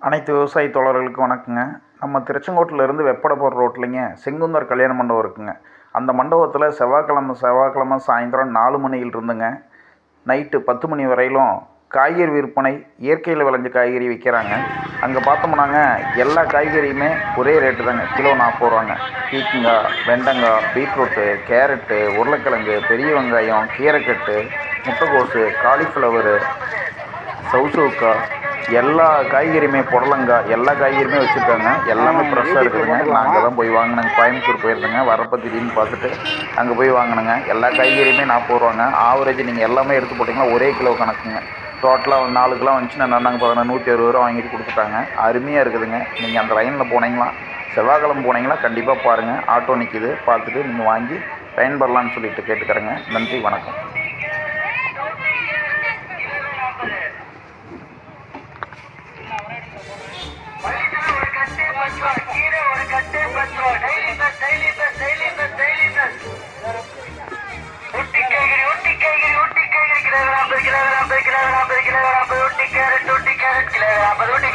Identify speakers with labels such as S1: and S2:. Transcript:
S1: அனைத்து விவசாய தோழர்களுக்கும் வணக்கங்க. நம்ம திருச்செங்கோட்டிலேருந்து வெப்படபுரம் ரோட்லைங்க செங்குந்தர் கல்யாண மண்டபம் இருக்குங்க. அந்த மண்டபத்தில் செவ்வாய்க்கிழமை சாயந்தரம் 4 மணியிலிருந்துங்க நைட்டு 10 மணி வரையிலும் காய்கறி விற்பனை, இயற்கையில் விளைஞ்ச காய்கறி விற்கிறாங்க. அங்கே பார்த்தோம்னாங்க எல்லா காய்கறியுமே ஒரே ரேட்டு தாங்க. கிலோ 40 ரூபாங்க. பீக்கங்காய், வெண்டங்காய், பீட்ரூட்டு, கேரட்டு, உருளைக்கிழங்கு, பெரிய வெங்காயம், கீரைக்கட்டு, முட்டைக்கோசு, காலிஃப்ளவரு, சவுசவுக்காய், எல்லா காய்கறியுமே, புடலங்காய், எல்லா காய்கறியுமே வச்சுருக்காங்க. எல்லாமே ஃப்ரெஷ்ஷாக இருக்குதுங்க. நான் அங்கே தான் போய் வாங்கினேங்க. கோயம்புத்தூர் போயிருந்தேங்க. வரப்போ திடீர்னு பார்த்துட்டு அங்கே போய் வாங்கினேங்க. எல்லா காய்கறியுமே 40 ரூபாங்க. ஆவரேஜ் நீங்கள் எல்லாமே எடுத்து போட்டிங்கன்னா ஒரே கிலோ கணக்குங்க. டோட்டலாக 4 கிலோ வந்துச்சுன்னா நாங்கள் 160 ரூபா வாங்கிட்டு கொடுத்துட்டாங்க. அருமையாக இருக்குதுங்க. நீங்கள் அந்த லைனில் போனீங்களா, செவ்வாய்க்கிழமை போனீங்களா கண்டிப்பாக பாருங்கள். ஆட்டோ நிற்கிது, பார்த்துட்டு நீங்கள் வாங்கி பயன்பெறலான்னு சொல்லிட்டு கேட்டுக்கிறேங்க. நன்றி, வணக்கம்.
S2: Carrot,